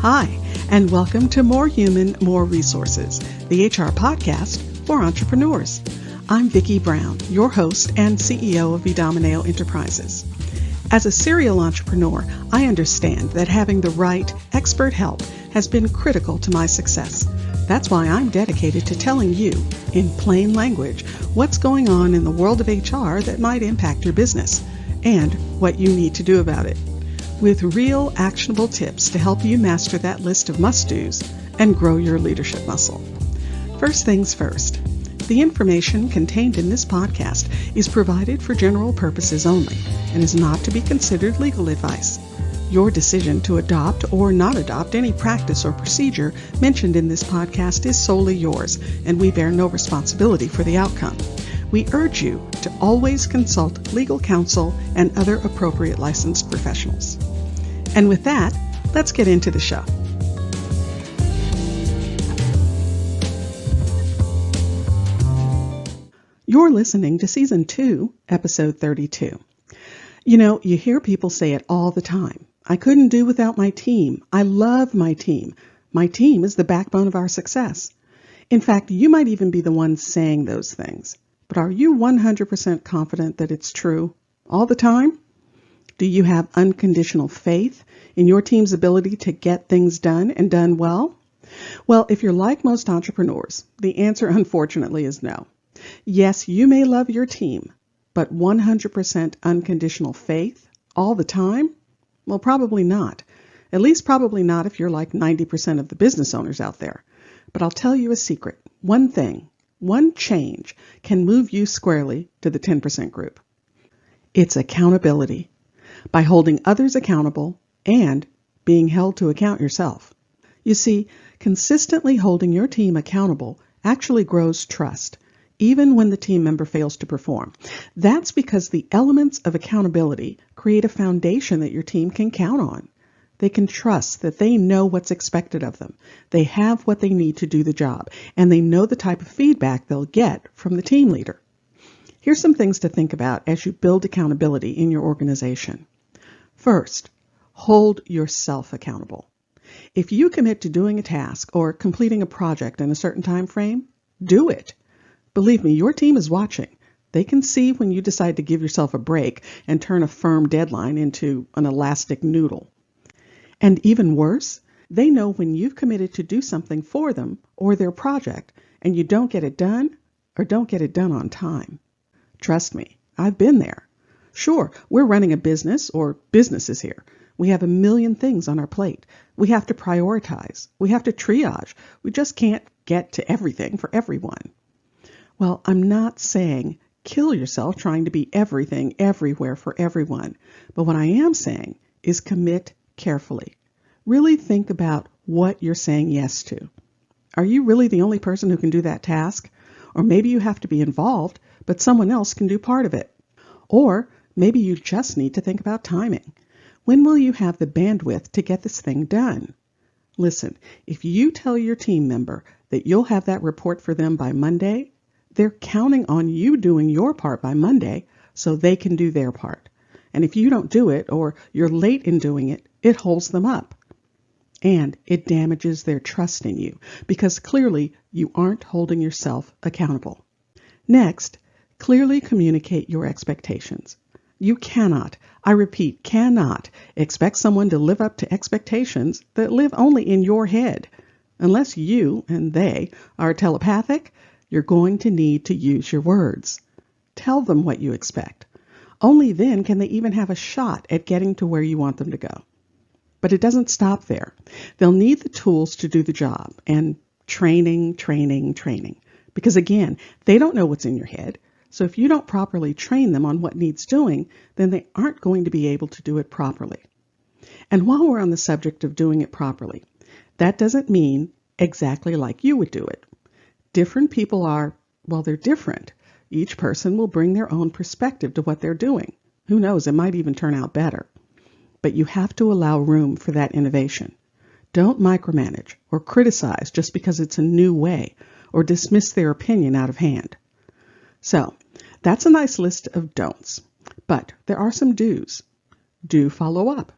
Hi, and welcome to More Human, More Resources, the HR podcast for entrepreneurs. I'm Vicki Brown, your host and CEO of Vidamaneo Enterprises. As a serial entrepreneur, I understand that having the right expert help has been critical to my success. That's why I'm dedicated to telling you, in plain language, what's going on in the world of HR that might impact your business and what you need to do about it, with real actionable tips to help you master that list of must-dos and grow your leadership muscle. First things first, the information contained in this podcast is provided for general purposes only and is not to be considered legal advice. Your decision to adopt or not adopt any practice or procedure mentioned in this podcast is solely yours, and we bear no responsibility for the outcome. We urge you to always consult legal counsel and other appropriate licensed professionals. And with that, let's get into the show. You're listening to Season 2, Episode 32. You know, you hear people say it all the time. I couldn't do without my team. I love my team. My team is the backbone of our success. In fact, you might even be the one saying those things. But are you 100% confident that it's true all the time? Do you have unconditional faith in your team's ability to get things done and done well? Well, if you're like most entrepreneurs, the answer unfortunately is no. Yes, you may love your team, but 100% unconditional faith all the time? Well, probably not. At least probably not if you're like 90% of the business owners out there. But I'll tell you a secret. One thing, one change can move you squarely to the 10% group. It's accountability. By holding others accountable and being held to account yourself. You see, consistently holding your team accountable actually grows trust, even when the team member fails to perform. That's because the elements of accountability create a foundation that your team can count on. They can trust that they know what's expected of them. They have what they need to do the job, and they know the type of feedback they'll get from the team leader. Here's some things to think about as you build accountability in your organization. First, hold yourself accountable. If you commit to doing a task or completing a project in a certain time frame, do it. Believe me, your team is watching. They can see when you decide to give yourself a break and turn a firm deadline into an elastic noodle. And even worse, they know when you've committed to do something for them or their project and you don't get it done or don't get it done on time. Trust me, I've been there. Sure, we're running a business or businesses here. We have a million things on our plate. We have to prioritize. We have to triage. We just can't get to everything for everyone. Well, I'm not saying kill yourself trying to be everything everywhere for everyone. But what I am saying is commit carefully. Really think about what you're saying yes to. Are you really the only person who can do that task? Or maybe you have to be involved, but someone else can do part of it. Or maybe you just need to think about timing. When will you have the bandwidth to get this thing done? Listen, if you tell your team member that you'll have that report for them by Monday, they're counting on you doing your part by Monday so they can do their part. And if you don't do it or you're late in doing it, it holds them up. And it damages their trust in you because clearly you aren't holding yourself accountable. Next, clearly communicate your expectations. You cannot, I repeat, cannot expect someone to live up to expectations that live only in your head. Unless you and they are telepathic, you're going to need to use your words. Tell them what you expect. Only then can they even have a shot at getting to where you want them to go. But it doesn't stop there. They'll need the tools to do the job and training. Because again, they don't know what's in your head. So if you don't properly train them on what needs doing, then they aren't going to be able to do it properly. And while we're on the subject of doing it properly, that doesn't mean exactly like you would do it. Different people are, well, they're different. Each person will bring their own perspective to what they're doing. Who knows, it might even turn out better. But you have to allow room for that innovation. Don't micromanage or criticize just because it's a new way or dismiss their opinion out of hand. So, that's a nice list of don'ts. But there are some do's. Do follow up.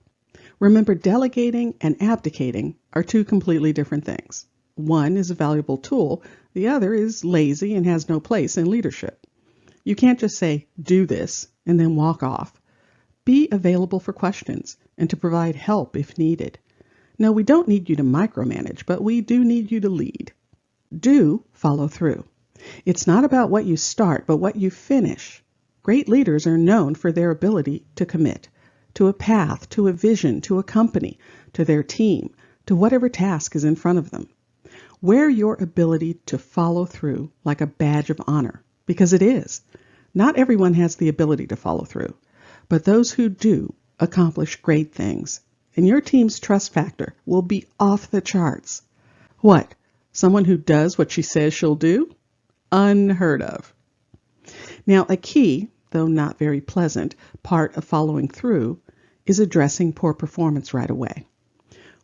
Remember, delegating and abdicating are two completely different things. One is a valuable tool, the other is lazy and has no place in leadership. You can't just say, do this, and then walk off. Be available for questions and to provide help if needed. No, we don't need you to micromanage, but we do need you to lead. Do follow through. It's not about what you start, but what you finish. Great leaders are known for their ability to commit to a path, to a vision, to a company, to their team, to whatever task is in front of them. Wear your ability to follow through like a badge of honor, because it is. Not everyone has the ability to follow through, but those who do accomplish great things, and your team's trust factor will be off the charts. What? Someone who does what she says she'll do? Unheard of. Now, a key, though not very pleasant, part of following through is addressing poor performance right away.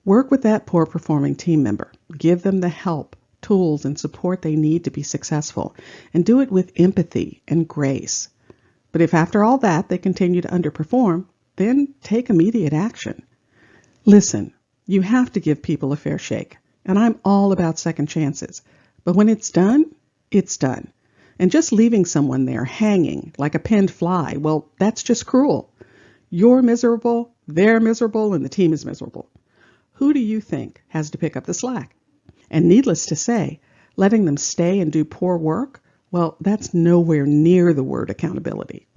Work with that poor performing team member. Give them the help, tools, and support they need to be successful, and do it with empathy and grace. But if after all that they continue to underperform, then take immediate action. Listen, you have to give people a fair shake, and I'm all about second chances. But when it's done, it's done. And just leaving someone there hanging like a pinned fly, well, that's just cruel. You're miserable, they're miserable, and the team is miserable. Who do you think has to pick up the slack? And needless to say, letting them stay and do poor work, well, that's nowhere near the word accountability.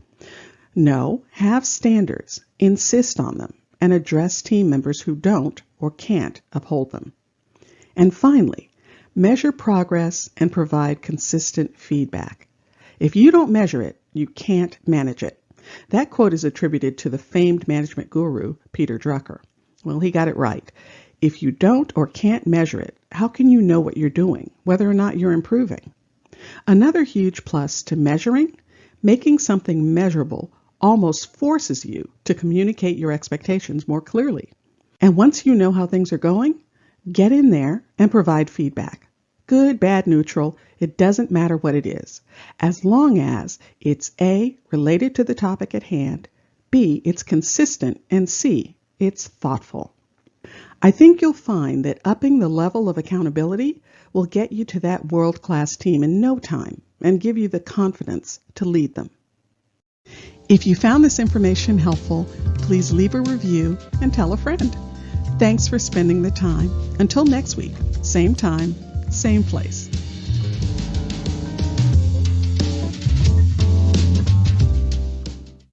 No, have standards, insist on them, and address team members who don't or can't uphold them. And finally, measure progress and provide consistent feedback. If you don't measure it, you can't manage it. That quote is attributed to the famed management guru, Peter Drucker. Well, he got it right. If you don't or can't measure it, how can you know what you're doing, whether or not you're improving? Another huge plus to measuring, making something measurable almost forces you to communicate your expectations more clearly. And once you know how things are going, get in there and provide feedback. Good, bad, neutral, it doesn't matter what it is, as long as it's A, related to the topic at hand, B, it's consistent, and C, it's thoughtful. I think you'll find that upping the level of accountability will get you to that world-class team in no time and give you the confidence to lead them. If you found this information helpful, please leave a review and tell a friend. Thanks for spending the time. Until next week, same time, same place.